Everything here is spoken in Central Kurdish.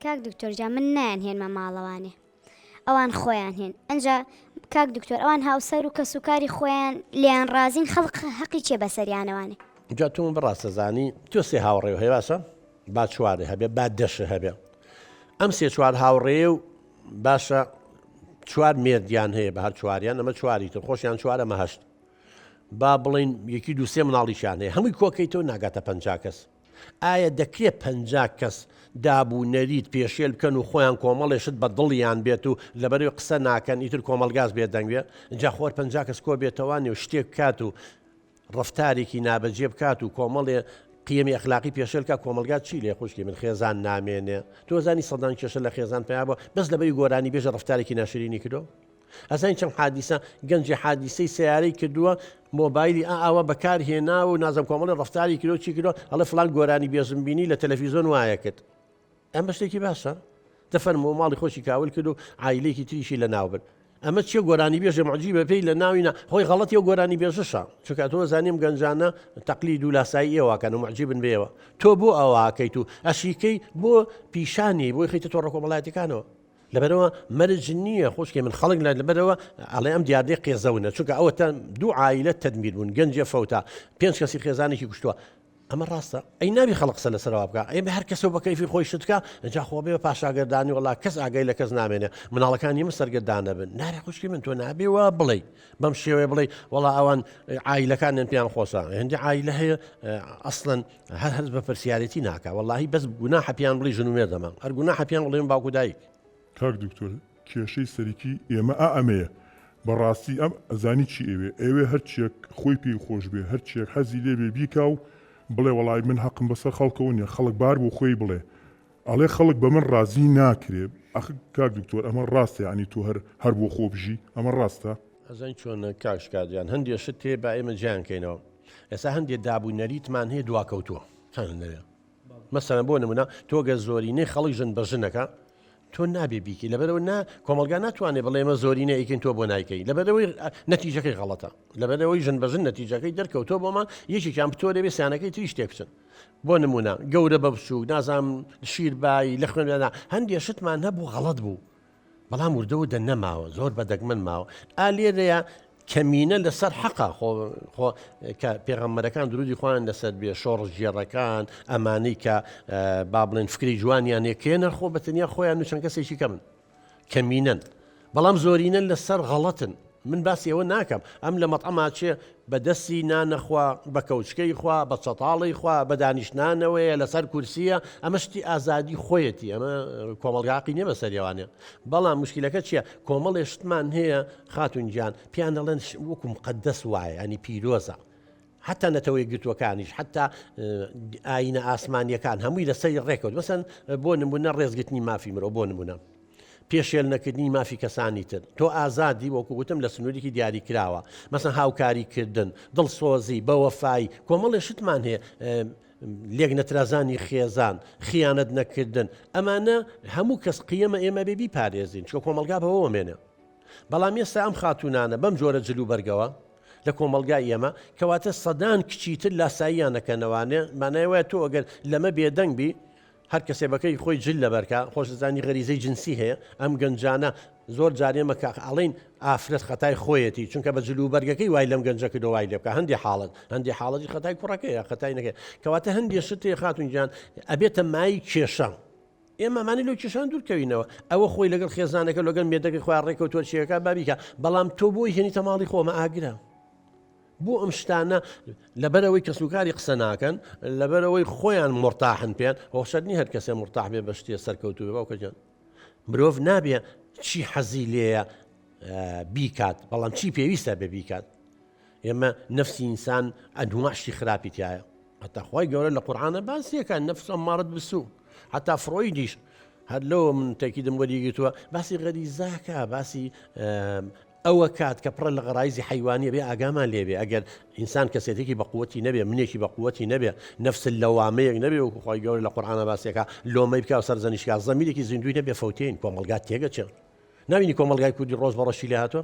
کاک دکتۆر جا من نایان هێنمە ماڵەوانێ ئەوان خۆیان هێن ئەنجا کاک دکتۆر ئەوان هاوسەر و کەسوکاری خۆیان لیان ڕازین خەڵق حەقی چێ بەسەریانەوانێ جا تۆ بەڕاستە زانی تۆ سێ هاوڕێ هەیە باشە با چوارێ هەبێ با دەشە هەبێ ئەم سێ چوار هاوڕێ و باشە چوار مێردیان هەیە بە هەر چواریان ئەمە چواری تر خۆشیان چوارەمە هەشت با بڵین یەکی دو سێ مناڵیشان هەیە هەمووی کۆکەیتەوە ناگاتە 50 کەس ئایا دەکرێت 50 کەس دابوو نەریت پێشێل بکەن و خۆیان کۆمەڵێشت بە دڵیان بێت و لەبەرەوەی قسە ناکەن ئیتر کۆمەلگاز بێت دەنگوێ جا خۆر 50 کەس کۆ بێتەوانی و شتێک بکات و ڕفتارێکی نابەجێ بکات و کۆمەڵێ قیەمی ئەخلاقی پێشێلکە کۆمەلگات چی لێ خوشکی من خێزان نامێنێ تۆ زانی سەدان کێشە لە خێزان پێیا بۆ بەس لەبەری گۆرانی بێژە ڕفتارێکی ناشرینی کردو ئەزانی چەند حادیسە گەنجی حادیسەی سیارەی کردووە مۆبایلی ئاوە بەکار هێنا و نازم کۆمەڵی ڕفتاری کردو چی کردو ئەڵێ فلان گۆرانی بێژم بینی لە تەلەڤیزۆن وایە کرد ئەم شتێکی باشە دەفەرمەوە ماڵی خۆشی کاول کرد و عایلەیەکی تریشی لە ناو برد ئەمە چیە گۆرانی بێژە معجیبە پێی لە ناوینە خۆی غەڵەتی و گۆرانی بێژەشە چونکە تۆ زانیم گەنجانە تەقلید و لاسایی ئێوەکەن و معجیبن بێەوە تۆ بۆ ئەوەکەیت و ئەشیکەی بۆ پیشانی بۆی خەیتە تۆ ڕۆکۆمەڵایەتەکانەوە لەبەرەوە مەرج نییە خۆشکی من خەڵک لەبەرەوە ئەڵێ ئەم دیاردەی قێزەونە چونکە ئەوە دوو عایلە تەدمیر بوون گەنجە فەوتا 5 کەسی خێزانێکی کوشتووە ئەمە ڕاستە ئەی نابی خەڵق قسە لەسەرەوە بکە ئەی بە هەر کەسەوە بە کەیفی خۆی شتکە جا خۆ بێ پاشاگەردانی وڵا کەس ئاگای لە کەس نامێنێ مناڵەکانی من سەرگەردانە بن نارێ خوشکی من تۆ نابێەوە بڵێ بەم شێوەیە بڵێ وڵا ئەوان عایلەکانیان پێیان خۆشە هەندی عایلە هەیە ئەسڵەن هەر بە پرسیارەتی ناکە وەڵاهی بەس گوناح حەپیان بڵی ژن و مێردەما هەر گوناح حەپیان بڵێن باوکو دایک کاک دکتۆر کێشەی سەرکی ئێمە ئەمەیە بەڕاستی ئەم ئەزانی چی ئێوێ هەرچیەک خۆی پێی خۆش بێ هەرچیەک حەزی لێ بێ بیکا و بڵێ وەڵای من حەقم بەسەر خەڵکەوە نیە خەڵک بار بۆ خۆی بڵێ ئەڵێ خەڵک بە من ڕازی ناکرێ ئەخ کاک دکتۆر ئەمە ڕاستە ینی تۆ هەر بۆ خۆ بژی ئەمە ڕاستە ئەزان چۆن کاکشکادیان هەندێک شت تێ با ئێمە جیانکەینەوە ئێستا هەندێک دابوو نەریتمان هەیە دواکەوتووە هەنەوێ مەسەلەن بۆ نمونە تۆ گە زۆرینەی خەڵک ژن بە ژنەکە تۆ نابێ بیکی لەبەرەوە کۆمەلگا ناتوانێت بڵێ ئێمە زۆرینە ئیکن تۆ بۆ نایکەی لەبەرەوەی نەتیجەکەی غەڵەتە لەبەرەوەی ژن بەژن نەتیجەکەی دەرکەوتۆ بۆمان یەکێکیان بتۆ دەبێ سیانەکەی تریش تێ بچن بۆ نمونە گەورە بە بچوو نازام شیربایی لە خوێندا هەندێک شتمان هەبوو غەڵەت بوو بەڵام وردەوە دە نەماوە زۆر بەدەگمن ماوە ئالێرەیە کەمینە لەسەر حەقا خۆ کە پێغەمبەرەکان درودی خۆیان لەسەر بێ شۆڕ ژێڕەکان ئەمانەی کە با بڵێن فکری جوانیان ێکێنە خۆ بەتەنیا خۆیان و چەند کەسێکی کەمن کەمینەن بەڵام زۆرینە لەسەر غەڵەتن من باسی ئەوە ناکەم ئەم لە مەطعەما چێ بە دەستی نانەخوا بە کەوچکەی خوا بە چەتاڵی خوا بە دانیشتنانەوەیە لەسەر کورسیە ئەمە شتی ئازادی خۆیەتی ئەمە کۆمەڵگاقی نیە بەسەریەوانێ بەڵام مشکلەکە چییە کۆمەڵێ شتمان هەیە خاتونجان پیان دەڵێن وەکو مقەدەس وایە ئەنی پیرۆزە حتا نەتەوەی گرتوەکانیش حتا ئاینە ئاسمانیەکان هەمووی لەسەری ڕێکەوت مەسەن بۆ نمونە ڕێزگرتنی مافی مرۆ بۆ نمونە پێشێل نەکردنی مافی کەسانی تر تۆ ئازادی وەکوگوتم لە سنوورێکی دیاری کراوە مەسەن هاوکاریکردن دڵسۆزی بەوەفایی کۆمەڵێ شتمان هەیە لێک نەترازانی خێزان خیانەت نەکردن ئەمانە هەموو کەس قیەمە ئێمە بێبی پارێزین چکە کۆمەلگا بەوە مێنێ بەڵام ئێستا ئەم خاتونانە بەم جۆرە جلو بەرگەوە لە کۆمەلگای ئێمە کەواتە سەدان کچیتر لاساییانەکەنەوانێ مانایوە تۆ ئەگەر لەمە بێدەنگ بی هەر کەسێبەکەی خۆی جل لەبەرکە خۆشزانی غەریزەی جنسی هەیە ئەم گەنجانە زۆر جارێمە کە ئەڵین ئافرەت خەتای خۆیەتی چونکە بە جلوبەرگەکەی وای لەم گەنجە کردو وای لێ بکە هەندی حاڵەتی خەتای کوڕەکەیە خەتای نەکەی کەواتە هەندێک شتێ خاتونجان ئەبێتە مای کێشە ئێمەمانی لەو کێشان دوورکەوینەوە ئەوە خۆی لەگەڵ خێزانەکە لەگەڵ مێردەکەی خۆیان ڕێکەوتووە چیەکە بابیکە بەڵام تۆ بۆی هێنیتە ماڵی خۆمە ئاگرە بۆ ئەم شتانە لەبەرەوەی کەسوکاری قسە ناکەن لەبەرەوەی خۆیان مرتاحن پێیان هۆشەرنی هەر کەسێ مرتاح بێ بە شتێ سەرکەوتو بێ باوکەجان مرۆڤ نابێ چی حەزی لێیە بیکات بەڵام چی پێویستە بێ بیکات ئێمە نەفسی ئینسان ئەنواعشتی خراپی تایە هەتا خوای گەورە لە قورئانە باسیەکە نەفس ئەمارەت بسوء هەتا فرۆیدیش هەر لەوە من تاکیدم وەریگرتووە باسی غەریزاکە باسی ئەوە کات کە پڕە لە غەرایزی حیوانیە بێ ئاگامان لێبێ ئەگەر ئینسان کەسێتێکی بەقوەتی نەبێ منێکی بەقوەتی نەبێ نەفس لەوامەیەک نەبێ وەکو خوای گەورە لە قورئانە باسیەکە لۆمەی بکە و سەرزەنیشکە زەمیرێکی زیندوی نەبێ فەوتین کۆمەلگات تێگەچێت نبینی کۆمەلگای کوردی ڕۆژ بەڕەشی لێ هاتووە